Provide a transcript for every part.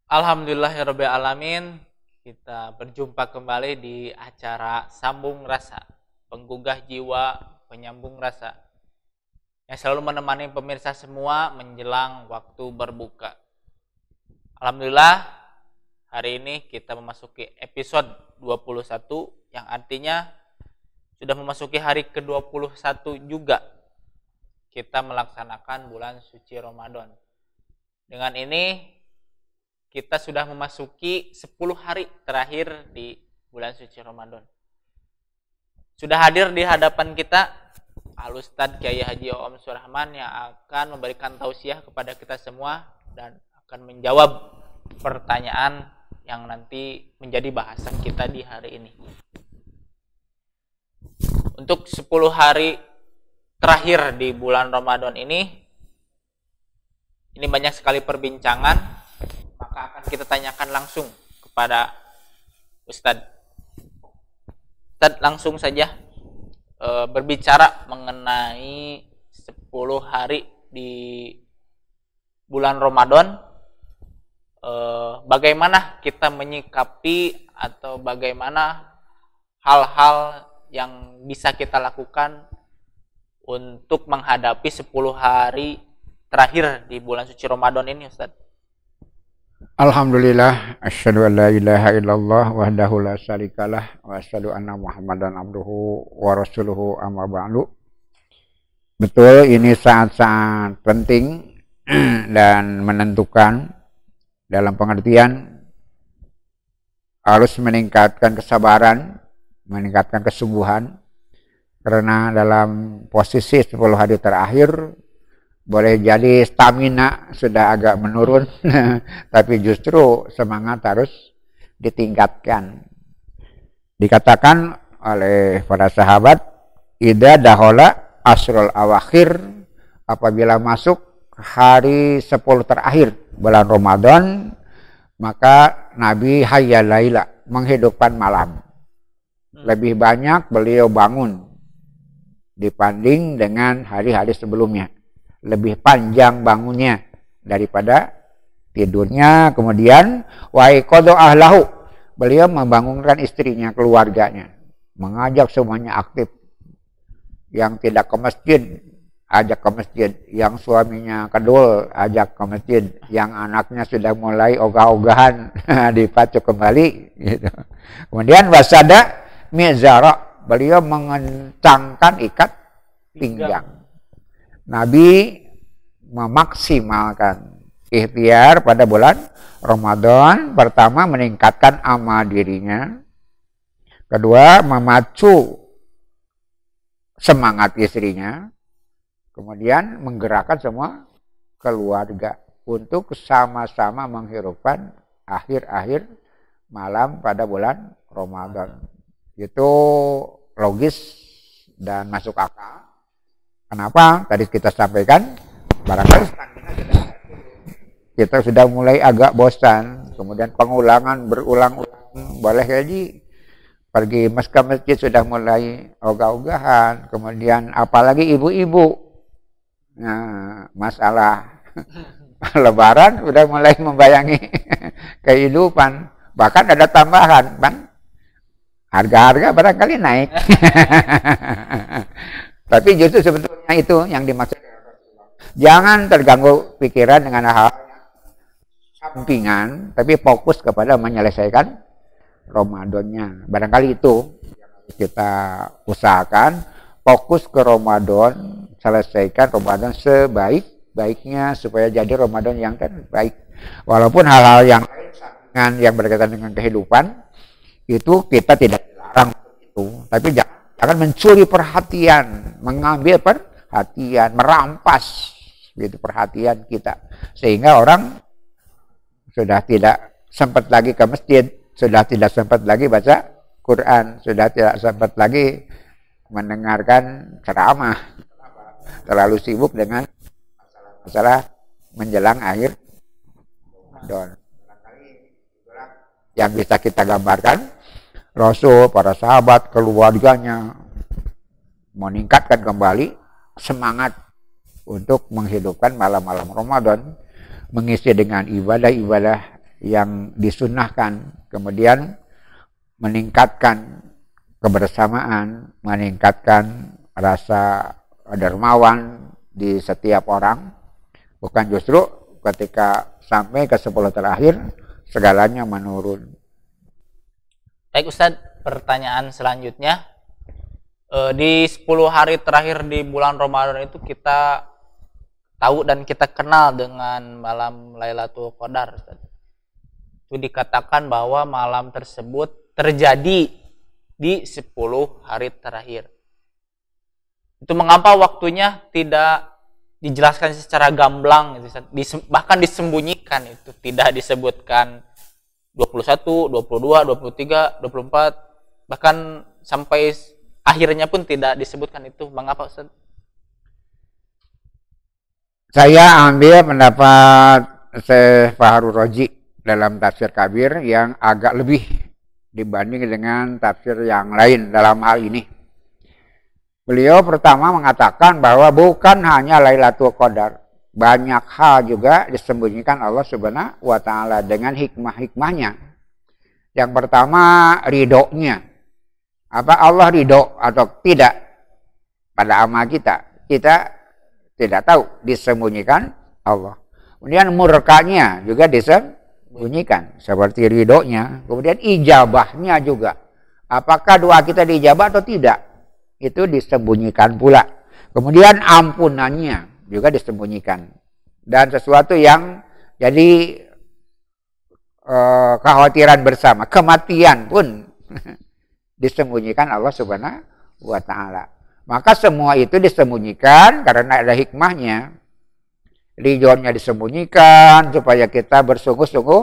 Alhamdulillahirrabbilalamin. Kita berjumpa kembali di acara Sambung Rasa, penggugah jiwa, penyambung rasa, yang selalu menemani pemirsa semua menjelang waktu berbuka. Alhamdulillah, hari ini kita memasuki episode 21, yang artinya sudah memasuki hari ke-21 juga kita melaksanakan bulan suci Ramadan. Dengan ini kita sudah memasuki 10 hari terakhir di bulan suci Ramadan. Sudah hadir di hadapan kita Al-Ustadz Kiai Haji Om Surahman yang akan memberikan tausiah kepada kita semua dan akan menjawab pertanyaan yang nanti menjadi bahasan kita di hari ini. Untuk 10 hari terakhir di bulan Ramadan ini banyak sekali perbincangan. Maka akan kita tanyakan langsung kepada Ustadz. Ustadz langsung saja berbicara mengenai 10 hari di bulan Ramadan. Bagaimana kita menyikapi atau bagaimana hal-hal yang bisa kita lakukan untuk menghadapi 10 hari terakhir di bulan suci Ramadan ini, Ustadz? Alhamdulillah, asyhadu an la ilaha illallah wahdahu la syarikalah wa asyhadu anna Muhammadan abduhu wa rasuluhu amma ba'du. Betul, ini saat-saat penting dan menentukan dalam pengertian harus meningkatkan kesabaran, meningkatkan kesungguhan, karena dalam posisi 10 hari terakhir boleh jadi stamina sudah agak menurun, tapi justru semangat harus ditingkatkan. Dikatakan oleh para sahabat, idza dahola asrul awakhir, apabila masuk hari 10 terakhir bulan Ramadan, maka Nabi hayya laila, menghidupkan malam. Lebih banyak beliau bangun dibanding dengan hari-hari sebelumnya. Lebih panjang bangunnya daripada tidurnya. Kemudian waiqadha ahlahu, beliau membangunkan istrinya, keluarganya, mengajak semuanya aktif. Yang tidak ke masjid ajak ke masjid, yang suaminya kedul ajak ke masjid, yang anaknya sudah mulai ogah-ogahan dipacu kembali gitu. Kemudian wasada mizara, beliau mengencangkan ikat pinggang. Nabi memaksimalkan ikhtiar pada bulan Ramadan. Pertama, meningkatkan amal dirinya. Kedua, memacu semangat istrinya. Kemudian menggerakkan semua keluarga untuk sama-sama menghirupkan akhir-akhir malam pada bulan Ramadan. Itu logis dan masuk akal. Kenapa? Tadi kita sampaikan, barangkali kita sudah mulai agak bosan, kemudian pengulangan berulang-ulang, boleh jadi pergi ke masjid sudah mulai ogah-ogahan, kemudian apalagi ibu-ibu, nah, masalah Lebaran sudah mulai membayangi kehidupan, bahkan ada tambahan, kan? Harga-harga barangkali naik. Tapi justru sebetulnya itu yang dimaksud. Jangan terganggu pikiran dengan hal sampingan, tapi fokus kepada menyelesaikan Ramadannya. Barangkali itu kita usahakan, fokus ke Ramadan, selesaikan Ramadan sebaik-baiknya supaya jadi Ramadan yang terbaik. Walaupun hal-hal yang lain yang berkaitan dengan kehidupan itu kita tidak dilarang itu, tapi jangan mencuri perhatian, mengambil perhatian, merampas gitu perhatian kita, sehingga orang sudah tidak sempat lagi ke masjid, sudah tidak sempat lagi baca Quran, sudah tidak sempat lagi mendengarkan ceramah, terlalu sibuk dengan masalah menjelang akhir Ramadan. yang bisa kita gambarkan. Rasul, para sahabat, keluarganya meningkatkan kembali semangat untuk menghidupkan malam-malam Ramadan, mengisi dengan ibadah-ibadah yang disunnahkan, kemudian meningkatkan kebersamaan, meningkatkan rasa dermawan di setiap orang. Bukan justru ketika sampai ke 10 terakhir segalanya menurun. Baik Ustadz, pertanyaan selanjutnya, di 10 hari terakhir di bulan Ramadan itu kita tahu dan kita kenal dengan malam Lailatul Qadar, Ustadz. Itu dikatakan bahwa malam tersebut terjadi di 10 hari terakhir. Itu mengapa waktunya tidak dijelaskan secara gamblang, bahkan disembunyikan, itu tidak disebutkan 21, 22, 23, 24, bahkan sampai akhirnya pun tidak disebutkan, itu mengapa Ustaz? Saya ambil pendapat Syekh Fahrul Razi dalam tafsir Kabir yang agak lebih dibanding dengan tafsir yang lain dalam hal ini. Beliau pertama mengatakan bahwa bukan hanya Lailatul Qadar, banyak hal juga disembunyikan Allah Subhanahu wa Ta'ala dengan hikmah-hikmahnya. Yang pertama, ridhonya. Apa Allah ridho atau tidak pada amal kita? Kita tidak tahu, disembunyikan Allah. Kemudian murkanya juga disembunyikan, seperti ridhonya. Kemudian ijabahnya juga. Apakah doa kita diijabah atau tidak? Itu disembunyikan pula. Kemudian ampunannya juga disembunyikan. Dan sesuatu yang jadi kekhawatiran bersama, kematian pun disembunyikan Allah Subhanahu wa Ta'ala. Maka semua itu disembunyikan karena ada hikmahnya. Ridhonya disembunyikan supaya kita bersungguh-sungguh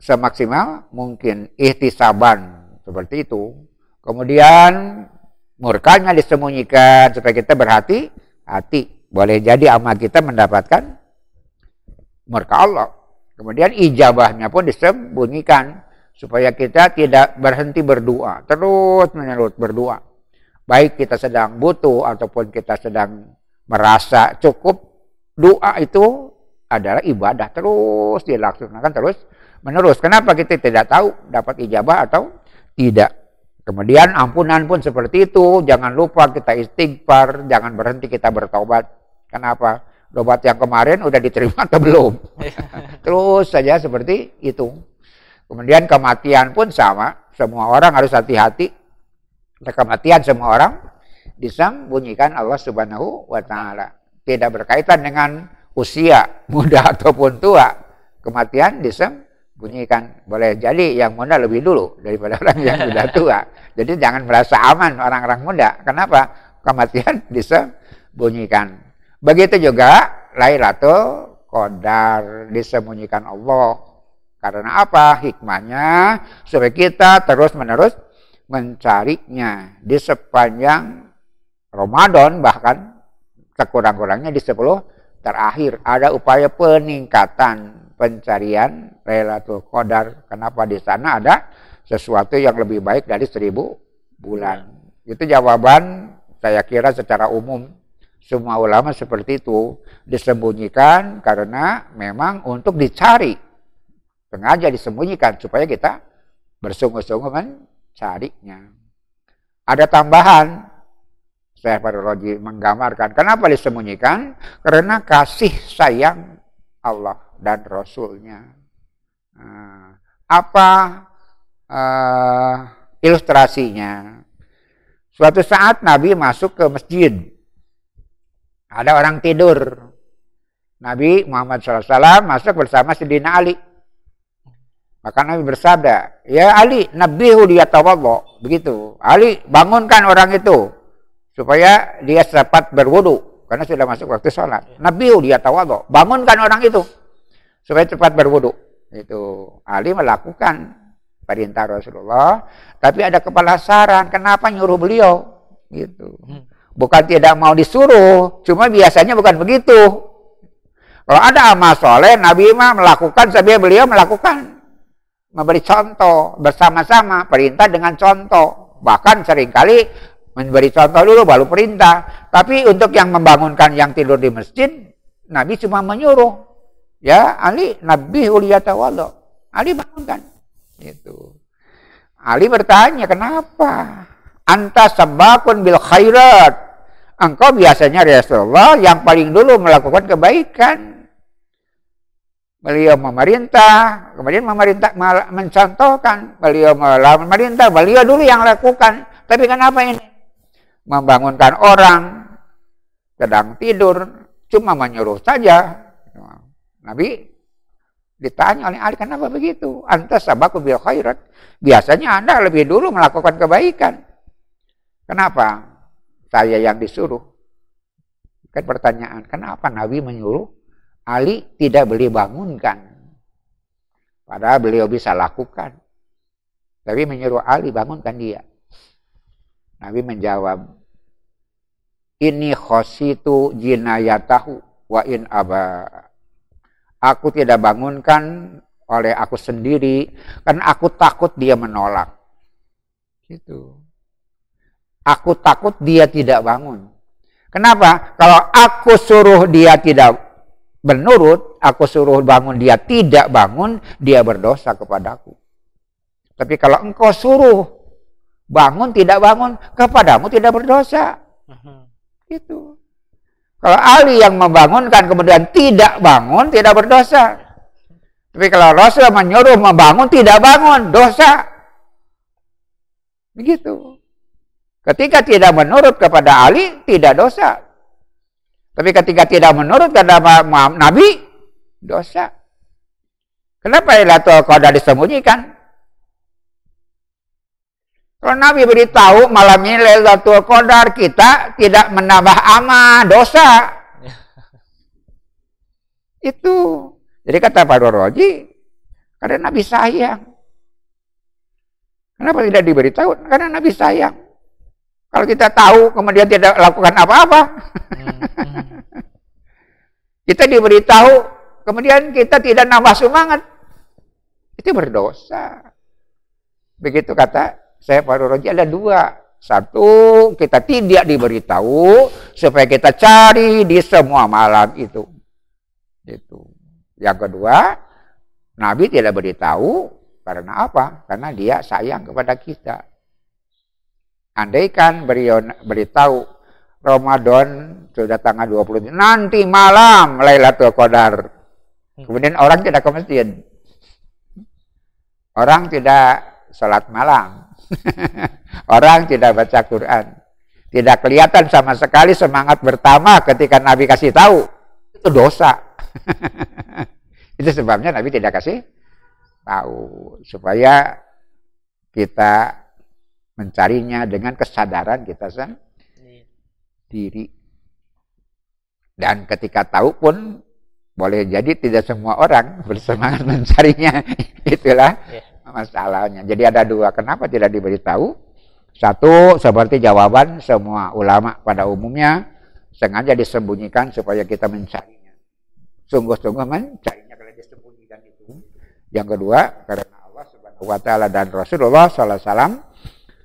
semaksimal mungkin, ihtisaban seperti itu. Kemudian murkanya disembunyikan supaya kita berhati-hati. Boleh jadi amal kita mendapatkan murka Allah. Kemudian ijabahnya pun disembunyikan supaya kita tidak berhenti berdoa, terus menerus berdoa. Baik kita sedang butuh ataupun kita sedang merasa cukup, doa itu adalah ibadah, terus dilaksanakan terus menerus. Kenapa kita tidak tahu dapat ijabah atau tidak? Kemudian ampunan pun seperti itu. Jangan lupa kita istighfar, jangan berhenti kita bertobat. Kenapa? Tobat yang kemarin udah diterima atau belum? Terus saja seperti itu. Kemudian kematian pun sama. Semua orang harus hati-hati. Kematian semua orang disembunyikan Allah Subhanahu wa Ta'ala. Tidak berkaitan dengan usia, muda ataupun tua. Kematian disembunyikan. Boleh jadi yang muda lebih dulu daripada orang yang sudah tua. Jadi jangan merasa aman orang-orang muda. Kenapa? Kematian disembunyikan. Begitu juga Lailatul Qadar disembunyikan Allah. Karena apa? Hikmahnya supaya kita terus-menerus mencarinya di sepanjang Ramadan, bahkan sekurang-kurangnya di 10 terakhir. Ada upaya peningkatan pencarian Lailatul Qadar. Kenapa? Di sana ada sesuatu yang lebih baik dari 1000 bulan. Itu jawaban saya kira secara umum. Semua ulama seperti itu, disembunyikan karena memang untuk dicari. Sengaja disembunyikan supaya kita bersungguh-sungguh mencarinya. Ada tambahan, Syekh Fahrul Razi menggambarkan kenapa disembunyikan? Karena kasih sayang Allah dan Rasulnya. Apa ilustrasinya? Suatu saat Nabi masuk ke masjid. Ada orang tidur. Nabi Muhammad SAW masuk bersama Sayyidina Ali. Maka Nabi bersabda, "Ya Ali, nabihu liyatawaddo." Begitu. Ali, bangunkan orang itu supaya dia dapat berwudu karena sudah masuk waktu sholat. Nabihu liyatawaddo. Bangunkan orang itu supaya cepat berwudu. Itu Ali melakukan perintah Rasulullah, tapi ada kepala saran, kenapa nyuruh beliau? Gitu. Bukan tidak mau disuruh, cuma biasanya bukan begitu. Kalau ada amal soleh, Nabi mah melakukan sambil beliau melakukan. memberi contoh bersama-sama, perintah dengan contoh. Bahkan seringkali memberi contoh dulu baru perintah. Tapi untuk yang membangunkan yang tidur di masjid, Nabi cuma menyuruh, ya Ali Nabi uliyatawallah, Ali bangunkan. Itu. Ali bertanya, kenapa? Anta sabakun bil khairat. Engkau biasanya Rasulullah yang paling dulu melakukan kebaikan. Beliau memerintah, kemudian memerintah mencontohkan. Beliau memerintah, beliau dulu yang lakukan. Tapi kenapa ini? Membangunkan orang sedang tidur, cuma menyuruh saja. Nabi ditanya oleh Ali, kenapa begitu? Anta sabaku bil khairat. Biasanya Anda lebih dulu melakukan kebaikan. Kenapa? Saya yang disuruh. Kan pertanyaan, kenapa Nabi menyuruh? Ali tidak beliau bangunkan. Padahal beliau bisa lakukan. Tapi menyuruh Ali bangunkan dia. Nabi menjawab, ini khositu jinayatahu wa in aba. Aku tidak bangunkan oleh aku sendiri, karena aku takut dia menolak. Gitu. Aku takut dia tidak bangun. Kenapa? Kalau aku suruh dia tidak menurut, aku suruh bangun, dia tidak bangun, dia berdosa kepadaku. Tapi kalau engkau suruh bangun, tidak bangun, kepadamu tidak berdosa. Gitu. Kalau Ali yang membangunkan kemudian tidak bangun, tidak berdosa. Tapi kalau Rasul menyuruh membangun, tidak bangun, dosa. Begitu. Ketika tidak menurut kepada Ali, tidak dosa. Tapi ketika tidak menurut kepada Nabi, dosa. Kenapa Lailatul Qadar disembunyikan? Kalau Nabi beritahu malam ini Lailatul Qadar, kita tidak menambah amal, dosa. Itu. Jadi kata Pak Roji, karena Nabi sayang. Kenapa tidak diberitahu? Karena Nabi sayang. Kalau kita tahu kemudian tidak lakukan apa-apa, kita diberitahu kemudian kita tidak nambah semangat, itu berdosa. Begitu kata saya Pak Roji, ada dua. Satu, kita tidak diberitahu supaya kita cari di semua malam itu. Yang kedua, Nabi tidak beritahu karena apa? Karena dia sayang kepada kita. Andaikan beliau beritahu Ramadan sudah tanggal 20, nanti malam Lailatul Qadar. Kemudian orang tidak ke masjid. Orang tidak sholat malam. Orang tidak baca Quran. Tidak kelihatan sama sekali semangat pertama ketika Nabi kasih tahu. Itu dosa. Itu sebabnya Nabi tidak kasih tahu. Supaya kita mencarinya dengan kesadaran kita sendiri. Dan ketika tahu pun boleh jadi tidak semua orang bersemangat mencarinya. Itulah masalahnya. Jadi ada dua. Kenapa tidak diberitahu? Satu, seperti jawaban semua ulama pada umumnya, sengaja disembunyikan supaya kita mencarinya. Sungguh-sungguh mencarinya kalau disembunyikan itu. Yang kedua, karena Allah Subhanahu wa Ta'ala dan Rasulullah SAW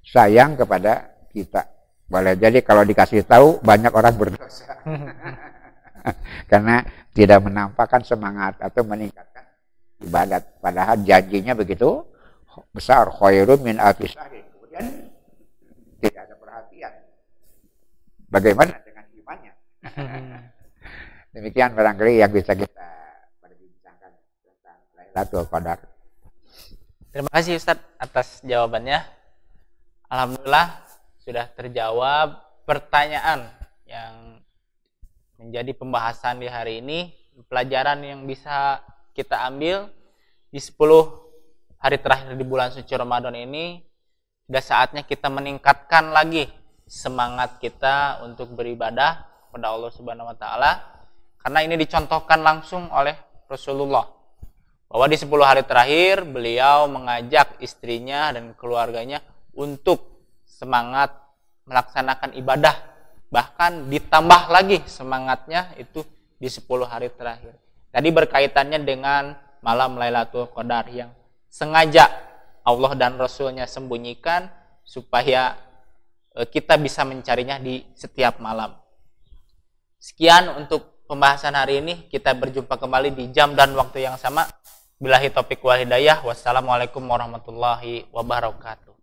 sayang kepada kita. Boleh jadi kalau dikasih tahu banyak orang berdosa. Karena tidak menampakkan semangat atau meningkatkan ibadat. Padahal janjinya begitu besar. Khairun min alfi syahrin. Kemudian tidak ada perhatian. Bagaimana dengan imannya? Demikian barangkali yang bisa kita perbincangkan tentang Lailatul Qadar. Terima kasih Ustadz atas jawabannya. Alhamdulillah sudah terjawab pertanyaan yang menjadi pembahasan di hari ini. Pelajaran yang bisa kita ambil di 10 hari terakhir di bulan suci Ramadan ini, sudah saatnya kita meningkatkan lagi semangat kita untuk beribadah kepada Allah Subhanahu wa Ta'ala, karena ini dicontohkan langsung oleh Rasulullah bahwa di 10 hari terakhir beliau mengajak istrinya dan keluarganya untuk semangat melaksanakan ibadah, bahkan ditambah lagi semangatnya itu di 10 hari terakhir. Tadi berkaitannya dengan malam Lailatul Qadar yang sengaja Allah dan Rasulnya sembunyikan supaya kita bisa mencarinya di setiap malam. Sekian untuk pembahasan hari ini. Kita berjumpa kembali di jam dan waktu yang sama. Billahi taufiq wal hidayah. Wassalamualaikum warahmatullahi wabarakatuh.